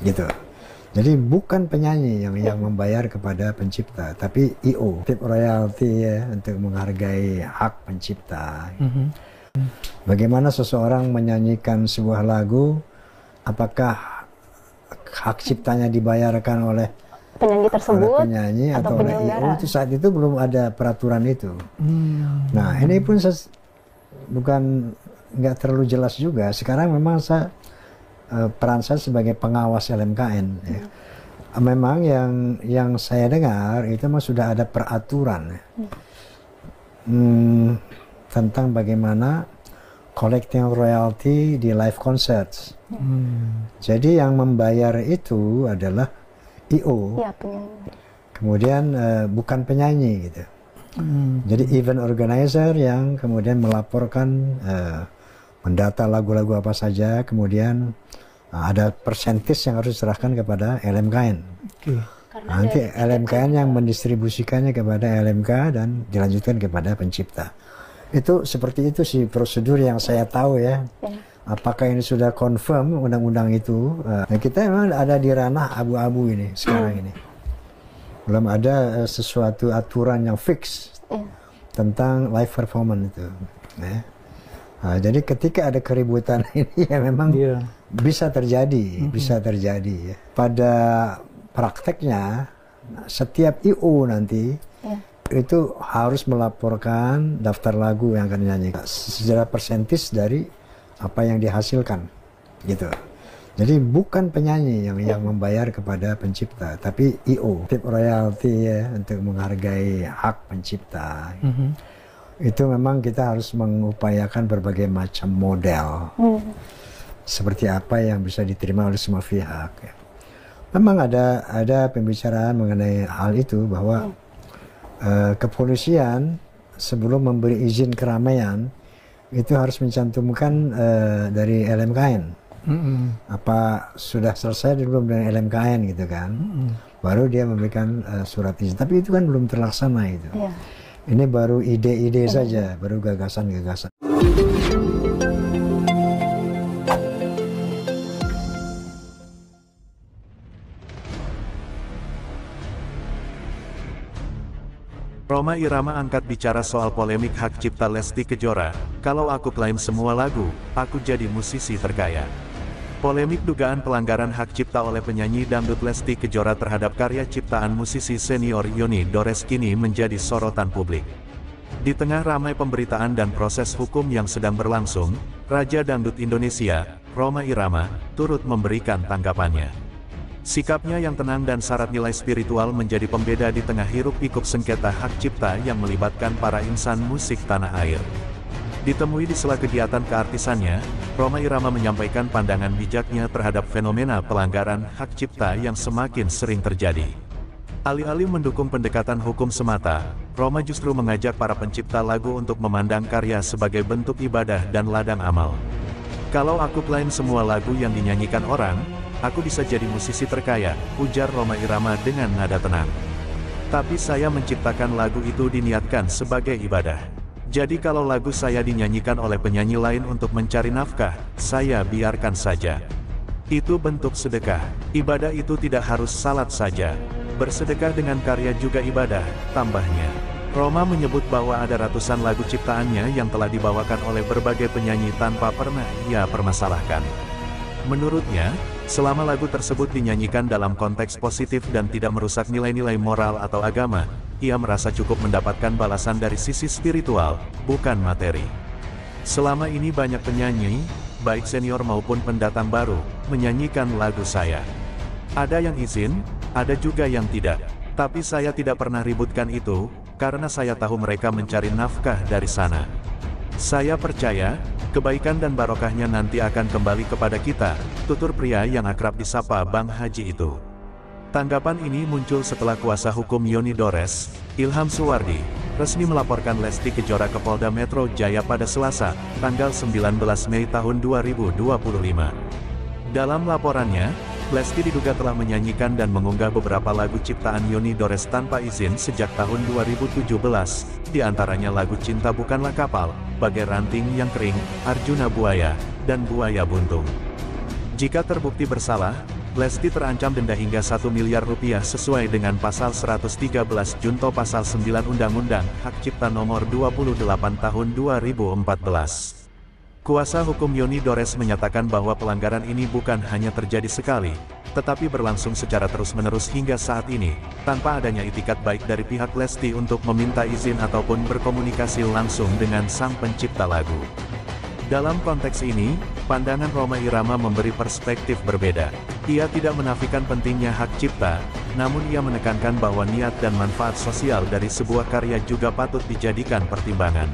gitu. Jadi bukan penyanyi yang membayar kepada pencipta, tapi IO, tip royalti ya, untuk menghargai hak pencipta. Bagaimana seseorang menyanyikan sebuah lagu, apakah hak ciptanya dibayarkan oleh penyanyi tersebut penyanyi atau oleh IO, itu saat itu belum ada peraturan itu. Nah ini pun bukan nggak terlalu jelas juga. Sekarang memang peran saya sebagai pengawas LMKN ya. Memang yang saya dengar itu memang sudah ada peraturan ya. Tentang bagaimana collecting royalty di live concerts. Jadi yang membayar itu adalah IO, ya, penyanyi. kemudian bukan penyanyi gitu. Jadi event organizer yang kemudian melaporkan mendata lagu-lagu apa saja, kemudian ada persentis yang harus diserahkan kepada LMKN. Nanti LMKN yang mendistribusikannya kepada LMK dan dilanjutkan kepada pencipta. Itu seperti itu sih prosedur yang saya tahu ya. Apakah ini sudah confirm undang-undang itu? Nah, kita memang ada di ranah abu-abu ini sekarang ini. Belum ada sesuatu aturan yang fix tentang live performance itu. Ya. Nah, jadi ketika ada keributan ini ya memang bisa terjadi, ya. Pada prakteknya setiap IO nanti itu harus melaporkan daftar lagu yang akan dinyanyikan secara persentis dari apa yang dihasilkan, gitu. Jadi bukan penyanyi yang membayar kepada pencipta, tapi IO, tip royalti ya, untuk menghargai hak pencipta. Itu memang kita harus mengupayakan berbagai macam model. Seperti apa yang bisa diterima oleh semua pihak. Ya. Memang ada pembicaraan mengenai hal itu bahwa kepolisian sebelum memberi izin keramaian itu harus mencantumkan dari LMKN. Apa sudah selesai belum dengan LMKN gitu kan? Baru dia memberikan surat izin. Tapi itu kan belum terlaksana itu. Ini baru ide-ide saja, baru gagasan-gagasan. Rhoma Irama angkat bicara soal polemik hak cipta Lesti Kejora. Kalau aku klaim semua lagu, aku jadi musisi terkaya. Polemik dugaan pelanggaran hak cipta oleh penyanyi dangdut Lesti Kejora terhadap karya ciptaan musisi senior Yoni Dores kini menjadi sorotan publik. Di tengah ramai pemberitaan dan proses hukum yang sedang berlangsung, Raja Dangdut Indonesia, Rhoma Irama, turut memberikan tanggapannya. Sikapnya yang tenang dan syarat nilai spiritual menjadi pembeda di tengah hiruk-pikuk sengketa hak cipta yang melibatkan para insan musik tanah air. Ditemui di sela kegiatan keartisannya, Rhoma Irama menyampaikan pandangan bijaknya terhadap fenomena pelanggaran hak cipta yang semakin sering terjadi. Alih-alih mendukung pendekatan hukum semata, Rhoma justru mengajak para pencipta lagu untuk memandang karya sebagai bentuk ibadah dan ladang amal. Kalau aku klaim semua lagu yang dinyanyikan orang, aku bisa jadi musisi terkaya, ujar Rhoma Irama dengan nada tenang. Tapi saya menciptakan lagu itu diniatkan sebagai ibadah. Jadi kalau lagu saya dinyanyikan oleh penyanyi lain untuk mencari nafkah, saya biarkan saja. Itu bentuk sedekah. Ibadah itu tidak harus salat saja. Bersedekah dengan karya juga ibadah, tambahnya. Rhoma menyebut bahwa ada ratusan lagu ciptaannya yang telah dibawakan oleh berbagai penyanyi tanpa pernah ia permasalahkan. Menurutnya, selama lagu tersebut dinyanyikan dalam konteks positif dan tidak merusak nilai-nilai moral atau agama, ia merasa cukup mendapatkan balasan dari sisi spiritual, bukan materi. Selama ini banyak penyanyi, baik senior maupun pendatang baru, menyanyikan lagu saya. Ada yang izin, ada juga yang tidak. Tapi saya tidak pernah ributkan itu, karena saya tahu mereka mencari nafkah dari sana. Saya percaya, kebaikan dan barokahnya nanti akan kembali kepada kita, tutur pria yang akrab disapa Bang Haji itu. Tanggapan ini muncul setelah kuasa hukum Yoni Dores, Ilham Suwardi, resmi melaporkan Lesti Kejora ke Polda Metro Jaya pada Selasa, tanggal 19 Mei tahun 2025. Dalam laporannya, Lesti diduga telah menyanyikan dan mengunggah beberapa lagu ciptaan Yoni Dores tanpa izin sejak tahun 2017, di antaranya lagu Cinta Bukanlah Kapal, Bagai Ranting yang Kering, Arjuna Buaya, dan Buaya Buntung. Jika terbukti bersalah, Lesti terancam denda hingga 1 miliar rupiah sesuai dengan pasal 113 Junto pasal 9 Undang-Undang Hak Cipta Nomor 28 Tahun 2014. Kuasa hukum Yoni Dores menyatakan bahwa pelanggaran ini bukan hanya terjadi sekali, tetapi berlangsung secara terus-menerus hingga saat ini, tanpa adanya itikat baik dari pihak Lesti untuk meminta izin ataupun berkomunikasi langsung dengan sang pencipta lagu. Dalam konteks ini, pandangan Rhoma Irama memberi perspektif berbeda. Ia tidak menafikan pentingnya hak cipta, namun ia menekankan bahwa niat dan manfaat sosial dari sebuah karya juga patut dijadikan pertimbangan.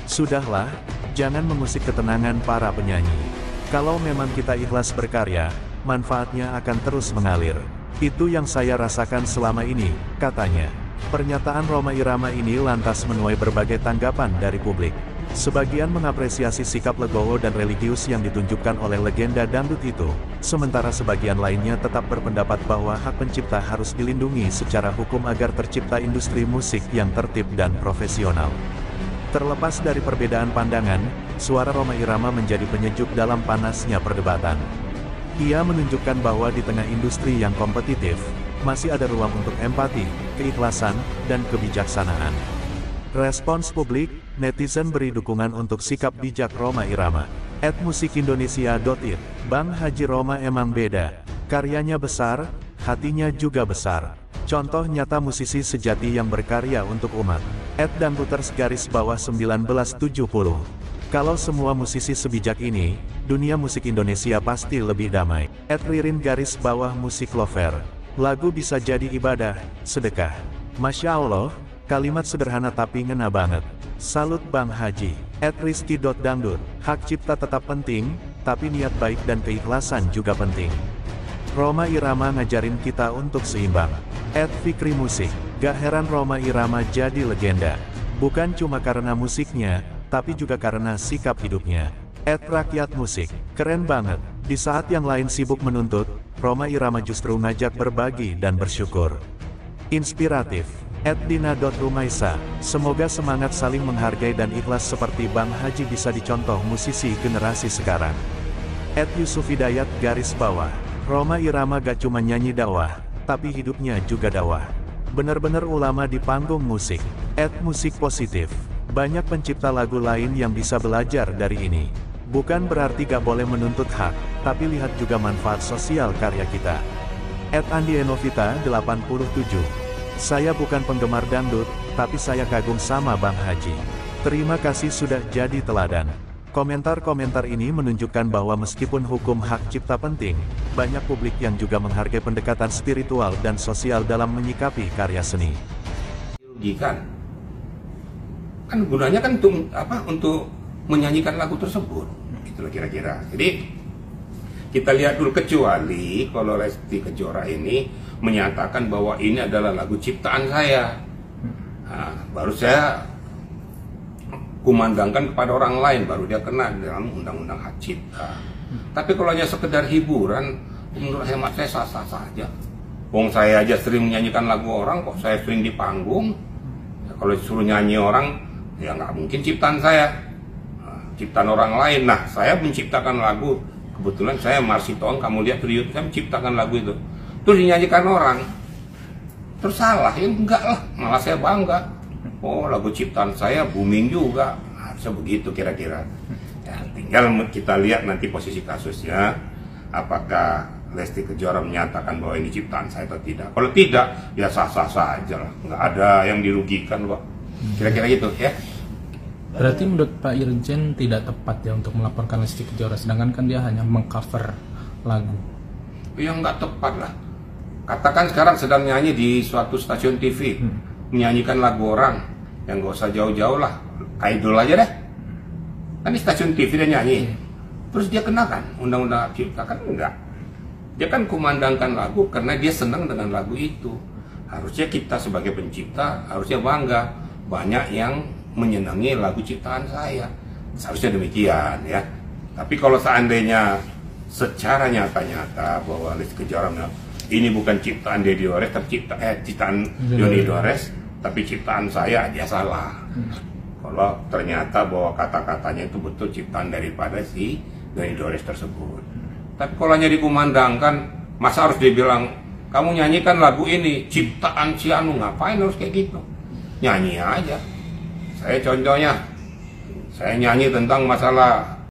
Sudahlah, jangan mengusik ketenangan para penyanyi. Kalau memang kita ikhlas berkarya, manfaatnya akan terus mengalir. Itu yang saya rasakan selama ini, katanya. Pernyataan Rhoma Irama ini lantas menuai berbagai tanggapan dari publik. Sebagian mengapresiasi sikap legowo dan religius yang ditunjukkan oleh legenda dangdut itu, sementara sebagian lainnya tetap berpendapat bahwa hak pencipta harus dilindungi secara hukum agar tercipta industri musik yang tertib dan profesional. Terlepas dari perbedaan pandangan, suara Rhoma Irama menjadi penyejuk dalam panasnya perdebatan. Ia menunjukkan bahwa di tengah industri yang kompetitif, masih ada ruang untuk empati, keikhlasan, dan kebijaksanaan. Respons publik, netizen beri dukungan untuk sikap bijak Rhoma Irama. @musikindonesia.it, Bang Haji Rhoma emang beda. Karyanya besar, hatinya juga besar. Contoh nyata musisi sejati yang berkarya untuk umat. @dangduters_1970. Kalau semua musisi sebijak ini, dunia musik Indonesia pasti lebih damai. @ririn_musik_lover. Lagu bisa jadi ibadah, sedekah. Masya Allah, kalimat sederhana tapi ngena banget. Salut Bang Haji. @rizky.dangdut. Hak cipta tetap penting, tapi niat baik dan keikhlasan juga penting. Rhoma Irama ngajarin kita untuk seimbang. @fikri musik. Gak heran Rhoma Irama jadi legenda. Bukan cuma karena musiknya, tapi juga karena sikap hidupnya. @rakyat musik. Keren banget. Di saat yang lain sibuk menuntut, Rhoma Irama justru ngajak berbagi dan bersyukur. Inspiratif. @dina.rumaisa. Semoga semangat saling menghargai dan ikhlas seperti Bang Haji bisa dicontoh musisi generasi sekarang. @yusufhidayat_. Rhoma Irama gak cuma nyanyi dakwah, tapi hidupnya juga dakwah. Bener-bener ulama di panggung musik. @musik positif. Banyak pencipta lagu lain yang bisa belajar dari ini. Bukan berarti gak boleh menuntut hak, tapi lihat juga manfaat sosial karya kita. @andienovita87. Saya bukan penggemar dangdut, tapi saya kagum sama Bang Haji. Terima kasih sudah jadi teladan. Komentar-komentar ini menunjukkan bahwa meskipun hukum hak cipta penting, banyak publik yang juga menghargai pendekatan spiritual dan sosial dalam menyikapi karya seni. Kan gunanya kan untuk menyanyikan lagu tersebut, itulah kira-kira. Jadi kita lihat dulu, kecuali kalau Lesti Kejora ini menyatakan bahwa ini adalah lagu ciptaan saya, nah, baru saya kumandangkan kepada orang lain, baru dia kena dalam undang-undang hak cipta. Tapi kalau hanya sekedar hiburan, menurut hemat saya sah-sah saja. Wong saya aja sering menyanyikan lagu orang, kok saya sering di panggung. Ya, kalau disuruh nyanyi orang, ya nggak mungkin ciptaan saya, ciptaan orang lain. Nah, saya menciptakan lagu, kebetulan saya Marsitoon, kamu lihat di YouTube, saya menciptakan lagu itu, terus dinyanyikan orang, terus salah? Ya enggak lah, malah saya bangga. Oh, lagu ciptaan saya booming juga, harusnya begitu kira-kira. Ya, tinggal kita lihat nanti posisi kasusnya, apakah Lesti Kejora menyatakan bahwa ini ciptaan saya atau tidak. Kalau tidak, ya sah-sah saja lah, nggak ada yang dirugikan kok. Kira-kira gitu ya. Berarti menurut Pak Irjen tidak tepat ya untuk melaporkan Lesti Kejora, sedangkan kan dia hanya mengcover lagu. Ya nggak tepat lah. Katakan sekarang sedang nyanyi di suatu stasiun TV, menyanyikan lagu orang, yang nggak usah jauh-jauh lah, idol aja deh. Kan di stasiun TV dia nyanyi, terus dia kenakan undang-undang cipta, kan enggak. Dia kan kumandangkan lagu karena dia senang dengan lagu itu. Harusnya kita sebagai pencipta harusnya bangga, banyak yang menyenangi lagu ciptaan saya. Seharusnya demikian ya. Tapi kalau seandainya secara nyata-nyata bahwa Lesti Kejora ini bukan ciptaan Deddy Dores, tapi ciptaan Yoni Dores, tapi ciptaan saya, dia salah. Kalau ternyata bahwa kata-katanya itu betul ciptaan daripada si Yoni Dores tersebut. Tapi kalau hanya dikumandangkan, Masa harus dibilang, kamu nyanyikan lagu ini, ciptaan si Anu, ngapain harus kayak gitu? Nyanyi aja. Saya contohnya, saya nyanyi tentang masalah